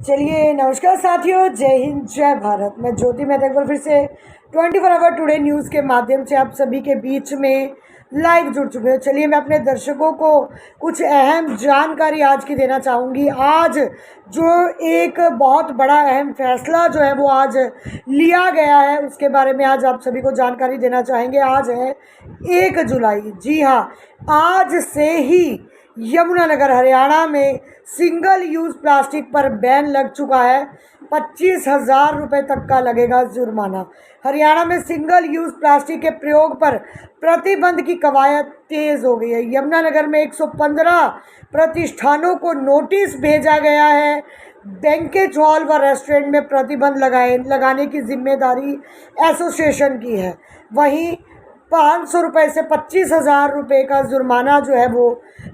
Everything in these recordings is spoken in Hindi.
चलिए नमस्कार साथियों, जय हिंद जय भारत। मैं ज्योति मेहता एक बार फिर से 24 आवर टुडे न्यूज़ के माध्यम से आप सभी के बीच में लाइव जुड़ चुके हैं। चलिए मैं अपने दर्शकों को कुछ अहम जानकारी आज की देना चाहूँगी। आज जो एक बहुत बड़ा अहम फैसला जो है वो आज लिया गया है, उसके बारे में आज आप सभी को जानकारी देना चाहेंगे। आज है 1 जुलाई। जी हाँ, आज से ही यमुनानगर हरियाणा में सिंगल यूज़ प्लास्टिक पर बैन लग चुका है। 25,000 रुपये तक का लगेगा जुर्माना। हरियाणा में सिंगल यूज़ प्लास्टिक के प्रयोग पर प्रतिबंध की कवायद तेज़ हो गई है। यमुनानगर में 115 प्रतिष्ठानों को नोटिस भेजा गया है। बैंकेट हॉल व रेस्टोरेंट में प्रतिबंध लगाने की जिम्मेदारी एसोसिएशन की है। वहीं 500 रुपये से 25,000 रुपये का जुर्माना जो है वो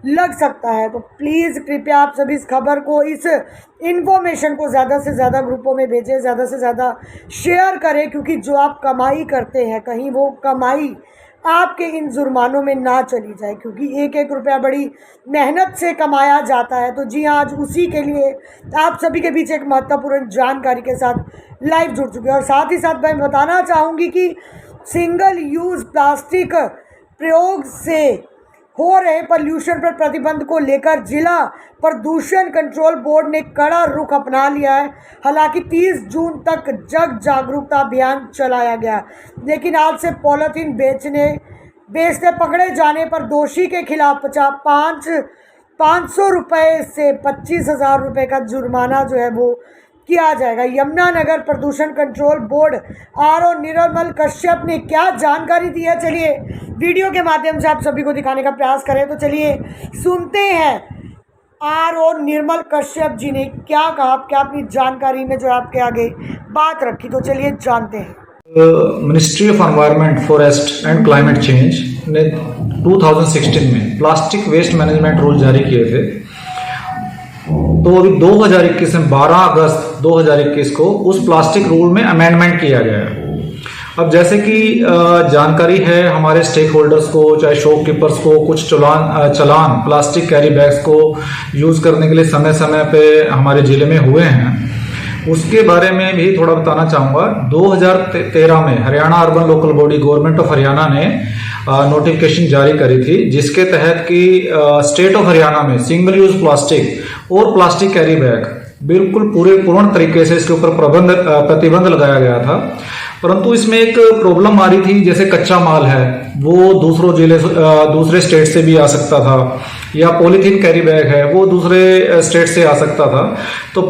लग सकता है। तो प्लीज़ कृपया आप सभी इस खबर को, इस इन्फॉर्मेशन को ज़्यादा से ज़्यादा ग्रुपों में भेजें, ज़्यादा से ज़्यादा शेयर करें, क्योंकि जो आप कमाई करते हैं कहीं वो कमाई आपके इन जुर्मानों में ना चली जाए, क्योंकि एक एक रुपया बड़ी मेहनत से कमाया जाता है। तो जी हाँ, आज उसी के लिए आप सभी के बीच एक महत्वपूर्ण जानकारी के साथ लाइव जुड़ चुके हैं। और साथ ही साथ मैं बताना चाहूँगी कि सिंगल यूज़ प्लास्टिक प्रयोग से हो रहे पॉल्यूशन पर प्रतिबंध को लेकर जिला प्रदूषण कंट्रोल बोर्ड ने कड़ा रुख अपना लिया है। हालांकि 30 जून तक जग जागरूकता अभियान चलाया गया, लेकिन आज से पॉलीथीन बेचते पकड़े जाने पर दोषी के खिलाफ 500 रुपये से 25,000 रुपये का जुर्माना जो है वो किया जाएगा। यमुनानगर प्रदूषण कंट्रोल बोर्ड आरओ निर्मल कश्यप ने क्या जानकारी दी है, चलिए वीडियो के माध्यम से आप सभी को दिखाने का प्रयास करें। तो चलिए सुनते हैं आरओ निर्मल कश्यप जी ने क्या कहा, क्या अपनी जानकारी में जो आपके आगे बात रखी। तो चलिए जानते हैं। Ministry of environment, forest and climate change ने 2016 में प्लास्टिक वेस्ट मैनेजमेंट रूल जारी किए थे। तो अभी 2021 में 12 अगस्त 2021 को उस प्लास्टिक रूल में अमेंडमेंट किया गया है। अब जैसे कि जानकारी है हमारे स्टेक होल्डर्स को, चाहे शॉपकीपर्स को, कुछ चलान प्लास्टिक कैरी बैग्स को यूज़ करने के लिए समय समय पे हमारे जिले में हुए हैं। उसके बारे में भी थोड़ा बताना चाहूँगा। 2013 में Haryana urban local body government of Haryana ने नोटिफिकेशन जारी करी थी, जिसके तहत कि स्टेट ऑफ हरियाणा में सिंगल यूज प्लास्टिक और प्लास्टिक कैरी बैग बिल्कुल पूर्ण तरीके से इसके ऊपर प्रतिबंध लगाया गया था। परंतु इसमें एक प्रॉब्लम आ रही थी, जैसे कच्चा माल है वो दूसरे स्टेट से भी आ सकता था, या पॉलीथीन कैरी बैग है वो दूसरे स्टेट से आ सकता था। तो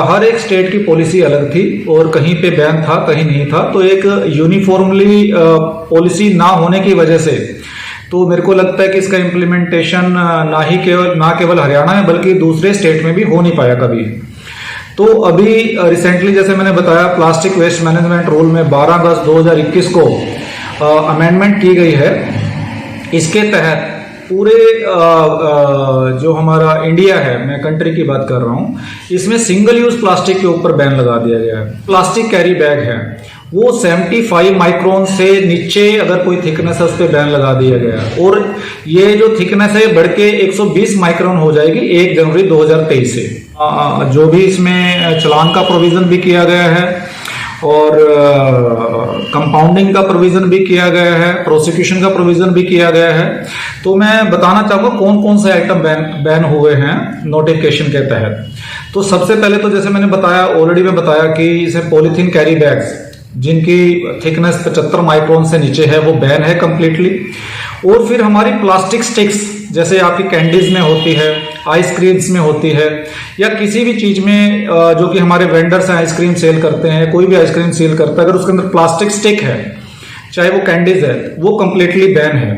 हर एक स्टेट की पॉलिसी अलग थी और कहीं पे बैन था, कहीं नहीं था। तो एक यूनिफॉर्मली पॉलिसी ना होने की वजह से तो मेरे को लगता है कि इसका इम्प्लीमेंटेशन ना केवल हरियाणा में बल्कि दूसरे स्टेट में भी हो नहीं पाया कभी। तो अभी रिसेंटली जैसे मैंने बताया, प्लास्टिक वेस्ट मैनेजमेंट रूल में 12 अगस्त 2021 को अमेंडमेंट की गई है। इसके तहत पूरे जो हमारा इंडिया है, मैं कंट्री की बात कर रहा हूँ, इसमें सिंगल यूज प्लास्टिक के ऊपर बैन लगा दिया गया है। प्लास्टिक कैरी बैग है वो 75 माइक्रोन से नीचे अगर कोई थिकनेस है उस पर बैन लगा दिया गया है, और ये जो थिकनेस है बढ़ के 120 माइक्रोन हो जाएगी 1 जनवरी 2023 से। जो भी इसमें चालान का प्रोविजन भी किया गया है और कंपाउंडिंग का प्रोविजन भी किया गया है, प्रोसिक्यूशन का प्रोविजन भी किया गया है। तो मैं बताना चाहूँगा कौन कौन से आइटम बैन हुए हैं नोटिफिकेशन के तहत। तो सबसे पहले तो जैसे मैंने बताया, ऑलरेडी मैं बताया कि इसे पॉलीथीन कैरी बैग्स जिनकी थिकनेस 75 माइक्रोन से नीचे है वो बैन है कंप्लीटली। और फिर हमारी प्लास्टिक स्टिक्स जैसे आपकी कैंडीज में होती है, आइसक्रीम्स में होती है, या किसी भी चीज में जो कि हमारे वेंडर्स हैं आइसक्रीम सेल करते हैं, कोई भी आइसक्रीम सेल करता है, अगर उसके अंदर प्लास्टिक स्टिक है, चाहे वो कैंडीज है, वो कंप्लीटली बैन है।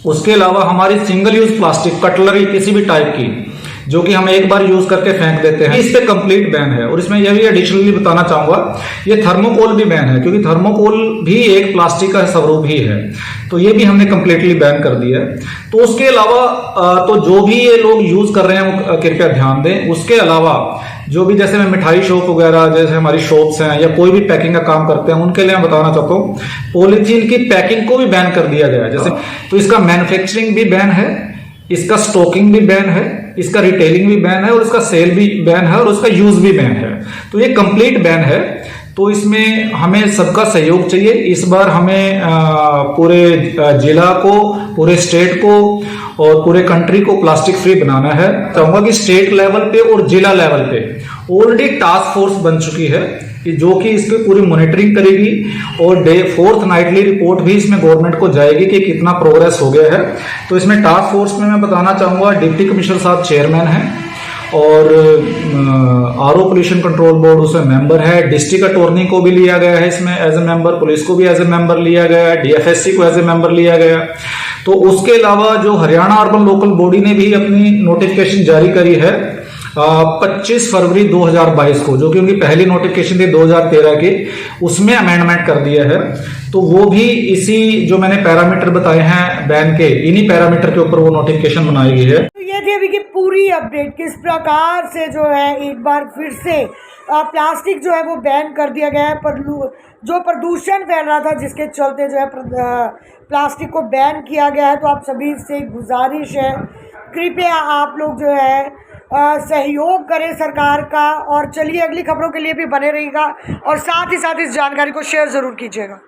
उसके अलावा हमारी सिंगल यूज प्लास्टिक कटलरी किसी भी टाइप की जो कि हम एक बार यूज करके फेंक देते हैं, इस पे कंप्लीट बैन है। और इसमें यह भी एडिशनली बताना चाहूंगा, ये थर्मोकोल भी बैन है, क्योंकि थर्मोकोल भी एक प्लास्टिक का स्वरूप ही है। तो ये भी हमने कंप्लीटली बैन कर दिया है। तो उसके अलावा तो जो भी ये लोग यूज कर रहे हैं वो कृपया ध्यान दें। उसके अलावा जो भी जैसे मैं मिठाई शॉप वगैरह, जैसे हमारी शॉप्स हैं, या कोई भी पैकिंग का काम करते हैं, उनके लिए मैं बताना चाहता हूँ पॉलीथीन की पैकिंग को भी बैन कर दिया गया है। जैसे तो इसका मैन्युफैक्चरिंग भी बैन है, इसका स्टॉकिंग भी बैन है, इसका रिटेलिंग भी बैन है और इसका सेल भी बैन है और उसका यूज भी बैन है। तो ये कंप्लीट बैन है। तो इसमें हमें सबका सहयोग चाहिए। इस बार हमें पूरे जिला को, पूरे स्टेट को और पूरे कंट्री को प्लास्टिक फ्री बनाना है। चाहूंगा कि स्टेट लेवल पे और जिला लेवल पे ऑलरेडी टास्क फोर्स बन चुकी है कि जो कि इस पे पूरी मॉनिटरिंग करेगी और डे 4th नाइटली रिपोर्ट भी इसमें गवर्नमेंट को जाएगी कि कितना प्रोग्रेस हो गया है। तो इसमें टास्क फोर्स में मैं बताना चाहूंगा डिप्टी कमिश्नर साहब चेयरमैन हैं और आरओ पोल्यूशन कंट्रोल बोर्ड उसमें मेंबर है। डिस्ट्रिक्ट अटॉर्नी को भी लिया गया है इसमें एज ए मेंबर, पुलिस को भी एज ए मेंबर लिया गया है, डीएफएससी को एज ए मेंबर लिया गया। तो उसके अलावा जो हरियाणा अर्बन लोकल बॉडी ने भी अपनी नोटिफिकेशन जारी करी है 25 फरवरी 2022 को, जो कि उनकी पहली नोटिफिकेशन थी 2013 की, उसमें अमेंडमेंट कर दिया है। तो वो भी इसी जो मैंने पैरामीटर बताए हैं बैन के, इन्हीं पैरामीटर के ऊपर वो नोटिफिकेशन बनाई गई है। तो ये थी अभी की पूरी अपडेट, किस प्रकार से जो है एक बार फिर से प्लास्टिक जो है वो बैन कर दिया गया है। पर जो प्रदूषण फैल रहा था जिसके चलते जो है प्लास्टिक को बैन किया गया है। तो आप सभी से गुजारिश है, कृपया आप लोग जो है सहयोग करें सरकार का। और चलिए अगली खबरों के लिए भी बने रहिएगा और साथ ही साथ इस जानकारी को शेयर ज़रूर कीजिएगा।